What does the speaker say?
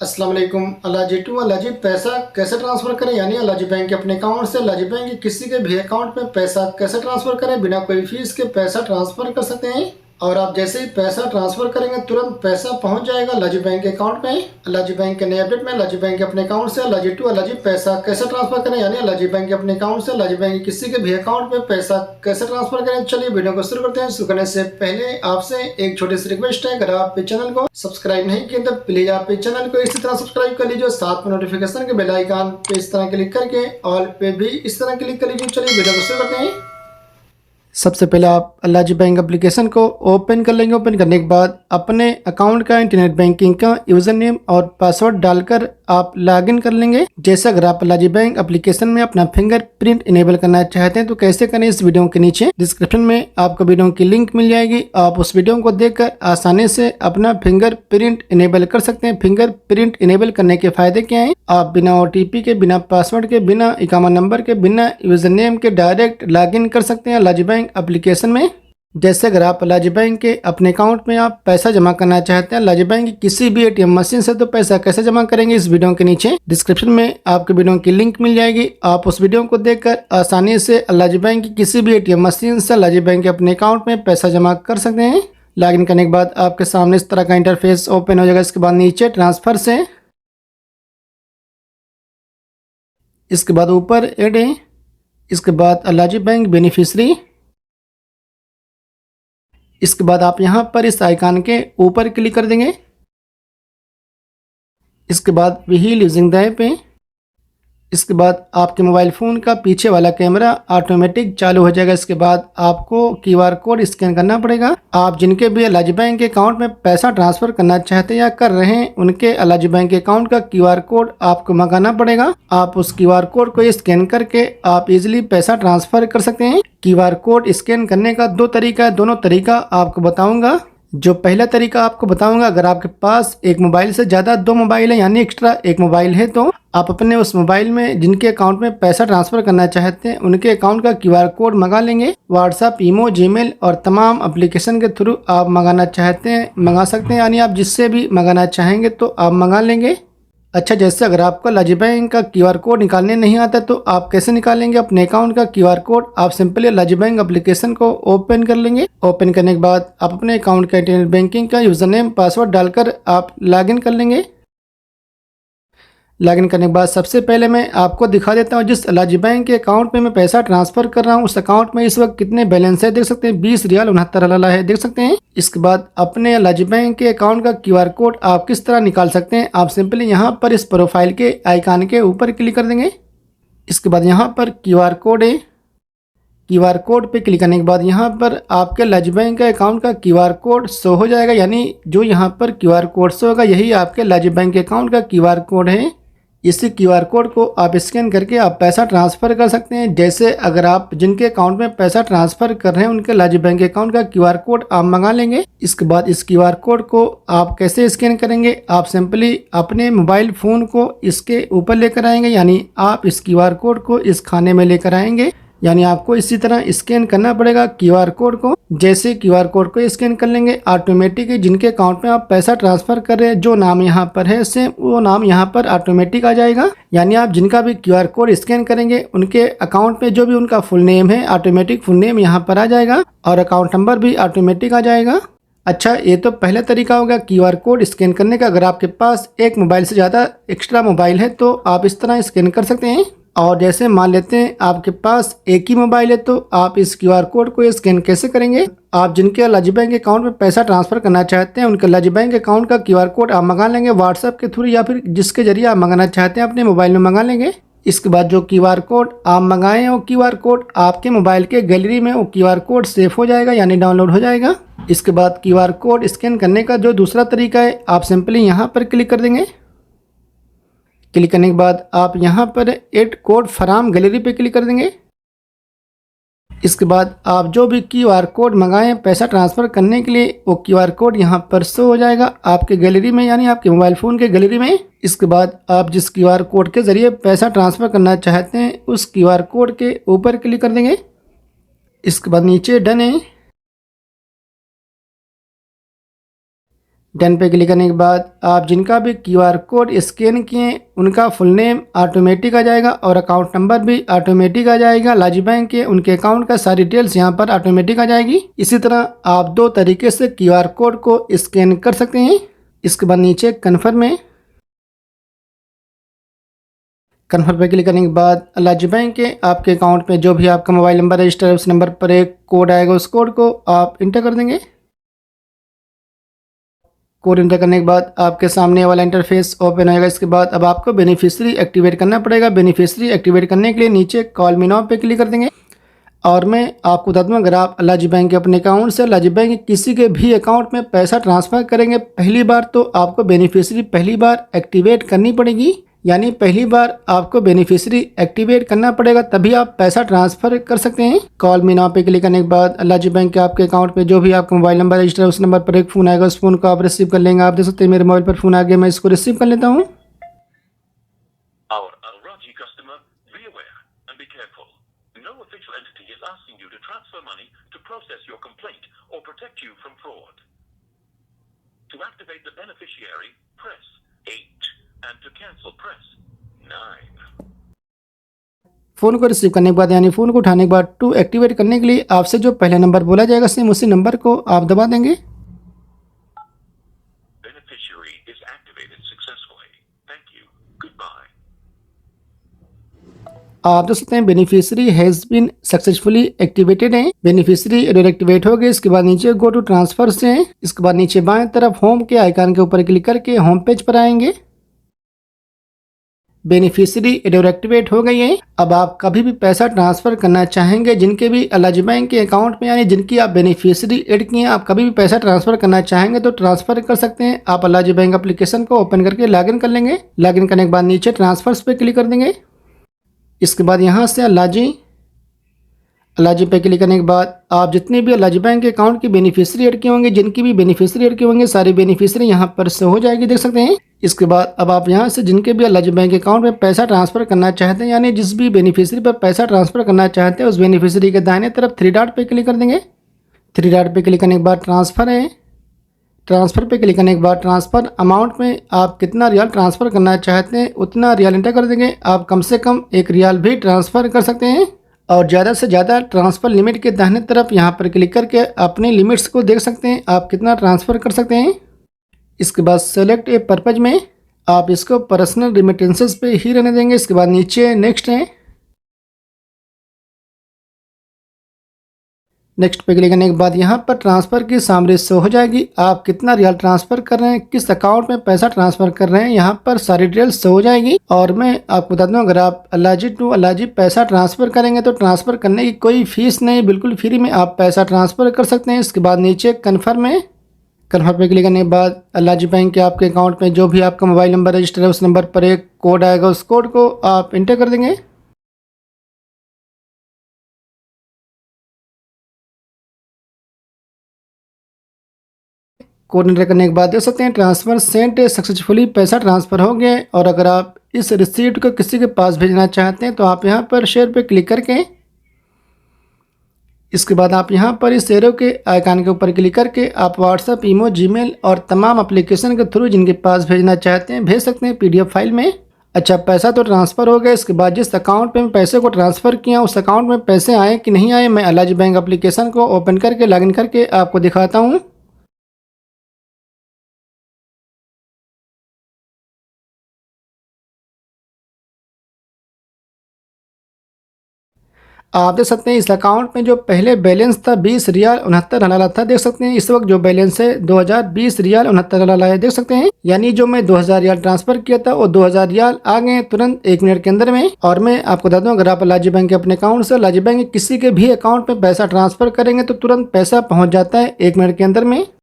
अस्सलाम वालेकुम। अल्लाजी टू अल्लाजी पैसा कैसे ट्रांसफ़र करें, यानी अल्लाजी बैंक के अपने अकाउंट से अल्लाजी बैंक के किसी के भी अकाउंट में पैसा कैसे ट्रांसफ़र करें बिना कोई फीस के पैसा ट्रांसफ़र कर सकते हैं। और आप जैसे ही पैसा ट्रांसफ़र करेंगे तुरंत पैसा पहुंच जाएगा अल्लाजी बैंक के अकाउंट में। अल्लाजी बैंक के नए अपडेट में अल्लाजी बैंक के अपने अकाउंट से अल्लाजी टू अल्लाजी पैसा कैसे ट्रांसफ़र करें, यानी अल्लाजी बैंक के अपने अकाउंट से अल्लाजी बैंक के किसी के भी अकाउंट में पैसा कैसे ट्रांसफ़र करें। चलिए वीडियो को शुरू करते हैं। शुरू करने से पहले आपसे एक छोटी सी रिक्वेस्ट है, अगर आप चैनल को सब्सक्राइब नहीं किए तो प्लीज़ आप चैनल को इसी तरह सब्सक्राइब कर लीजिए, साथ में नोटिफिकेशन के बेल आइकन पे इस तरह क्लिक करके ऑल पे भी इस तरह क्लिक कर लीजिए। चलिए वीडियो को शुरू करते हैं। सबसे पहले आप अल्लाजी बैंक एप्लीकेशन को ओपन कर लेंगे। ओपन करने के बाद अपने अकाउंट का इंटरनेट बैंकिंग का यूज़र नेम और पासवर्ड डालकर आप लॉगिन कर लेंगे। जैसे अगर आप अल्लाजी बैंक एप्लीकेशन में अपना फिंगरप्रिंट इनेबल करना चाहते हैं तो कैसे करें, इस वीडियो के नीचे डिस्क्रिप्शन में आपको वीडियो की लिंक मिल जाएगी। आप उस वीडियो को देखकर आसानी से अपना फिंगरप्रिंट इनेबल कर सकते हैं। फिंगरप्रिंट इनेबल करने के फायदे क्या हैं? आप बिना OTP के, बिना पासवर्ड के, बिना इकामा नंबर के, बिना यूजर नेम के डायरेक्ट लॉगिन कर सकते हैं अल्लाजी बैंक एप्लीकेशन में। जैसे अगर आप अल्लाजी बैंक के अपने अकाउंट में आप पैसा जमा करना चाहते हैं अल्लाजी बैंक की किसी भी ATM मशीन से, तो पैसा कैसे जमा करेंगे, इस वीडियो के नीचे डिस्क्रिप्शन में आपको वीडियो की लिंक मिल जाएगी। आप उस वीडियो को देखकर आसानी से अल्लाजी बैंक की किसी भी ATM मशीन से अल्लाजी बैंक के अपने अकाउंट में पैसा जमा कर सकते हैं। लॉगिन करने के बाद आपके सामने इस तरह का इंटरफेस ओपन हो जाएगा। इसके बाद नीचे ट्रांसफर से, इसके बाद ऊपर ऐड है, इसके बाद अल्लाजी बैंक बेनिफिशरी, इसके बाद आप यहां पर इस आइकन के ऊपर क्लिक कर देंगे। इसके बाद व्हील यूजिंग द ऐप है। इसके बाद आपके मोबाइल फ़ोन का पीछे वाला कैमरा ऑटोमेटिक चालू हो जाएगा। इसके बाद आपको QR कोड स्कैन करना पड़ेगा। आप जिनके भी अल्लाजी बैंक के अकाउंट में पैसा ट्रांसफ़र करना चाहते हैं या कर रहे हैं उनके अल्लाजी बैंक के अकाउंट का QR कोड आपको मंगाना पड़ेगा। आप उस QR कोड को स्कैन करके आप इजीली पैसा ट्रांसफ़र कर सकते हैं। QR कोड स्कैन करने का दो तरीका है, दोनों तरीका आपको बताऊँगा। जो पहला तरीका आपको बताऊंगा, अगर आपके पास एक मोबाइल से ज़्यादा दो मोबाइल है, यानी एक्स्ट्रा एक मोबाइल है, तो आप अपने उस मोबाइल में जिनके अकाउंट में पैसा ट्रांसफ़र करना चाहते हैं उनके अकाउंट का QR कोड मंगा लेंगे। व्हाट्सएप, ईमो, जीमेल और तमाम एप्लीकेशन के थ्रू आप मंगाना चाहते हैं मंगा सकते हैं, यानी आप जिससे भी मंगाना चाहेंगे तो आप मंगा लेंगे। अच्छा, जैसे अगर आपको अल्लाजी बैंक का QR कोड निकालने नहीं आता तो आप कैसे निकालेंगे अपने अकाउंट का QR कोड? आप सिंपली अल्लाजी बैंक एप्लीकेशन को ओपन कर लेंगे। ओपन करने के बाद आप अपने अकाउंट का इंटरनेट बैंकिंग का यूज़र नेम पासवर्ड डालकर आप लॉगिन कर लेंगे। लॉगिन करने के बाद सबसे पहले मैं आपको दिखा देता हूँ जिस अल्लाजी बैंक के अकाउंट में मैं पैसा ट्रांसफ़र कर रहा हूँ उस अकाउंट में इस वक्त कितने बैलेंस है। देख सकते हैं 20 रियाल 69 अल्लाह है, देख सकते हैं। इसके बाद अपने अल्लाजी बैंक के अकाउंट का QR कोड आप किस तरह निकाल सकते हैं? आप सिंपली यहाँ पर इस प्रोफाइल के आइकन के ऊपर क्लिक कर देंगे। इसके बाद यहाँ पर QR कोड है। QR कोड पे क्लिक करने के बाद यहाँ पर आपके अल्लाजी बैंक के अकाउंट का QR कोड शो हो जाएगा, यानी जो यहाँ पर QR कोड शो होगा यही आपके अल्लाजी बैंक के अकाउंट का QR कोड है। इसी QR कोड को आप स्कैन करके आप पैसा ट्रांसफ़र कर सकते हैं। जैसे अगर आप जिनके अकाउंट में पैसा ट्रांसफ़र कर रहे हैं उनके अल्लाजी बैंक के अकाउंट का QR कोड आप मंगा लेंगे। इसके बाद इस QR कोड को आप कैसे स्कैन करेंगे? आप सिंपली अपने मोबाइल फ़ोन को इसके ऊपर लेकर आएंगे, यानी आप इस QR कोड को इस खाने में लेकर आएंगे, यानी आपको इसी तरह स्कैन करना पड़ेगा QR कोड को। जैसे QR कोड को स्कैन कर लेंगे ऑटोमेटिक जिनके अकाउंट में आप पैसा ट्रांसफ़र कर रहे हैं जो नाम यहाँ पर है सेम वो नाम यहाँ पर ऑटोमेटिक आ जाएगा। यानी आप जिनका भी QR कोड स्कैन करेंगे उनके अकाउंट में जो भी उनका फुल नेम है ऑटोमेटिक फुल नेम यहाँ पर आ जाएगा और अकाउंट नंबर भी ऑटोमेटिक आ जाएगा। अच्छा, ये तो पहला तरीका होगा QR कोड स्कैन करने का। अगर आपके पास एक मोबाइल से ज़्यादा एक्स्ट्रा मोबाइल है तो आप इस तरह स्कैन कर सकते हैं। और जैसे मान लेते हैं आपके पास एक ही मोबाइल है तो आप इस QR कोड को स्कैन कैसे करेंगे? आप जिनके अल्लाजी बैंक अकाउंट में पैसा ट्रांसफ़र करना चाहते हैं उनके अल्लाजी बैंक अकाउंट का QR कोड आप मंगा लेंगे व्हाट्सएप के थ्रू, या फिर जिसके जरिए आप मंगाना चाहते हैं अपने मोबाइल में मंगा लेंगे। इसके बाद जो QR कोड आप मंगाए हैं वो QR कोड आपके मोबाइल के गैलरी में वो QR कोड सेव हो जाएगा, यानी डाउनलोड हो जाएगा। इसके बाद QR कोड स्कैन करने का जो दूसरा तरीका है, आप सिंपली यहाँ पर क्लिक कर देंगे। क्लिक करने के बाद आप यहाँ पर ऐड कोड फ्रॉम गैलरी पे क्लिक कर देंगे। इसके बाद आप जो भी QR कोड मंगाएं पैसा ट्रांसफ़र करने के लिए वो QR कोड यहाँ पर शो हो जाएगा आपके गैलरी में, यानी आपके मोबाइल फ़ोन के गैलरी में। इसके बाद आप जिस QR कोड के ज़रिए पैसा ट्रांसफ़र करना चाहते हैं उस QR कोड के ऊपर क्लिक कर देंगे। इसके बाद नीचे डन है। डन पे क्लिक करने के बाद आप जिनका भी QR कोड स्कैन किए उनका फुल नेम ऑटोमेटिक आ जाएगा और अकाउंट नंबर भी ऑटोमेटिक आ जाएगा। लाजी बैंक के उनके अकाउंट का सारी डिटेल्स यहाँ पर ऑटोमेटिक आ जाएगी। इसी तरह आप दो तरीके से QR कोड को स्कैन कर सकते हैं। इसके बाद नीचे कन्फर्म में कन्फर्म पे क्लिक करने के बाद लाजी बैंक के आपके अकाउंट में जो भी आपका मोबाइल नंबर रजिस्टर है उस नंबर पर एक कोड आएगा, उस कोड को आप इंटर कर देंगे। कोड इंटर करने के बाद आपके सामने वाला इंटरफेस ओपन होगा। इसके बाद अब आपको बेनिफिशियरी एक्टिवेट करना पड़ेगा। बेनिफिशियरी एक्टिवेट करने के लिए नीचे कॉल मी नाउ पे क्लिक कर देंगे। और मैं आपको बता दूँ, अगर आप लाजी बैंक के अपने अकाउंट से लाजी बैंक के किसी के भी अकाउंट में पैसा ट्रांसफ़र करेंगे पहली बार, तो आपको बेनिफिशियरी पहली बार एक्टिवेट करनी पड़ेगी। यानी पहली बार आपको बेनिफिशियरी एक्टिवेट करना पड़ेगा, तभी आप पैसा ट्रांसफ़र कर सकते हैं। कॉल मी नाउ पे क्लिक करने के बाद लाजी बैंक के आपके अकाउंट में जो भी आपका मोबाइल नंबर रजिस्टर है उस नंबर पर एक फ़ोन आएगा, उस फ़ोन को आप रिसीव कर लेंगे। आप देख सकते हैं मेरे मोबाइल पर फ़ोन आ गया, मैं इसको रिसीव कर लेता हूँ। Our Raji customer, be aware and be careful. No official entity is asking you to transfer money to process your complaint or protect you from fraud. To activate the beneficiary, press 8 and to cancel press 9. Phone को receive करने के बाद यानी phone को उठाने के बाद to activate करने के लिए आपसे जो पहला नंबर बोला जाएगा सेम उसी नंबर को आप दबा देंगे। Beneficiary is activated successfully. Thank you. Goodbye. आप देख सकते हैं beneficiary has been successfully activated है। बेनिफिशियरी एक्टिवेट हो गए। इसके बाद नीचे गो टू ट्रांसफर से है। इसके बाद नीचे बाएं तरफ होम के आइकन के ऊपर क्लिक करके होम पेज पर आएंगे। बेनिफिशियरी एक्टिवेट हो गई है। अब आप कभी भी पैसा ट्रांसफ़र करना चाहेंगे जिनके भी लाजी बैंक के अकाउंट में, यानी जिनकी आप बेनिफिशियरी ऐड किए हैं, आप कभी भी पैसा ट्रांसफ़र करना चाहेंगे तो ट्रांसफ़र कर सकते हैं। आप लाजी बैंक एप्लीकेशन को ओपन करके लॉगिन कर लेंगे। लॉगिन करने के बाद नीचे ट्रांसफर्स पे क्लिक कर देंगे। इसके बाद यहाँ से लाजी पे क्लिक करने के बाद आप जितने भी लाजी बैंक के अकाउंट की बेनिफिशियरी ऐड किए होंगे, जिनकी भी बेनिफिशियरी ऐड किए होंगे, सारी बेनिफिशियरी यहाँ पर से हो जाएगी, देख सकते हैं। इसके बाद अब आप यहाँ से जिनके भी लाजी बैंक के अकाउंट में पैसा ट्रांसफ़र करना चाहते हैं, यानी जिस भी बेनिफिशियरी पर पैसा ट्रांसफ़र करना चाहते हैं, उस बेनिफिशियरी के दाहिने तरफ 3 डॉट पे क्लिक कर देंगे। 3 डॉट पे क्लिक करने के बाद ट्रांसफ़र है। ट्रांसफ़र पे क्लिक करने के बाद ट्रांसफ़र अमाउंट में आप कितना रियाल ट्रांसफ़र करना चाहते हैं उतना रियाल इंटर कर देंगे। आप कम से कम 1 रियाल भी ट्रांसफ़र कर सकते हैं और ज़्यादा से ज़्यादा ट्रांसफ़र लिमिट के दाहिने तरफ यहाँ पर क्लिक करके अपने लिमिट्स को देख सकते हैं, आप कितना ट्रांसफ़र कर सकते हैं। इसके बाद सेलेक्ट ए पर्पज़ में आप इसको पर्सनल रिमिटेंसेस पे ही रहने देंगे। इसके बाद नीचे नेक्स्ट है। नेक्स्ट पे क्लिक करने के बाद यहाँ पर ट्रांसफ़र की सामरी शो हो जाएगी। आप कितना रियाल ट्रांसफ़र कर रहे हैं, किस अकाउंट में पैसा ट्रांसफ़र कर रहे हैं, यहाँ पर सारी डिटेल्स शो हो जाएगी। और मैं आपको बता दूँ, अगर आप अलाजी टू अलाजी पैसा ट्रांसफ़र करेंगे तो ट्रांसफ़र करने की कोई फीस नहीं, बिल्कुल फ्री में आप पैसा ट्रांसफ़र कर सकते हैं। इसके बाद नीचे कन्फर्म है। कन्फर्म पे क्लिक करने के बाद लाजी बैंक के आपके अकाउंट में जो भी आपका मोबाइल नंबर रजिस्टर है उस नंबर पर एक कोड आएगा, उस कोड को आप इंटर कर देंगे। कोड एंटर करने के बाद देख सकते हैं ट्रांसफ़र सेंट सक्सेसफुली, पैसा ट्रांसफ़र हो गया। और अगर आप इस रिसीप्ट को किसी के पास भेजना चाहते हैं तो आप यहाँ पर शेयर पे क्लिक करके इसके बाद आप यहाँ पर इस एरो के आइकन के ऊपर क्लिक करके आप व्हाट्सएप, ईमो, जीमेल और तमाम एप्लीकेशन के थ्रू जिनके पास भेजना चाहते हैं भेज सकते हैं PDF फाइल में। अच्छा, पैसा तो ट्रांसफ़र हो गया। इसके बाद जिस अकाउंट पे मैं पैसे को ट्रांसफ़र किया उस अकाउंट में पैसे आए कि नहीं आए, मैं लाजी बैंक एप्लीकेशन को ओपन करके लॉगिन करके आपको दिखाता हूँ। आप देख सकते हैं इस अकाउंट में जो पहले बैलेंस था 20 रियाल 69 हलाला था, देख सकते हैं। इस वक्त जो बैलेंस है 2020 रियाल 69 हलाला है, देख सकते हैं। यानी जो मैं 2000 रियाल ट्रांसफर किया था वो 2000 रियाल आ गए तुरंत 1 मिनट के अंदर में। और मैं आपको बता दूं, अगर आप लाजी बैंक के अपने अकाउंट से लाजी बैंक के किसी के भी अकाउंट में पैसा ट्रांसफर करेंगे तो तुरंत पैसा पहुँच जाता है 1 मिनट के अंदर में।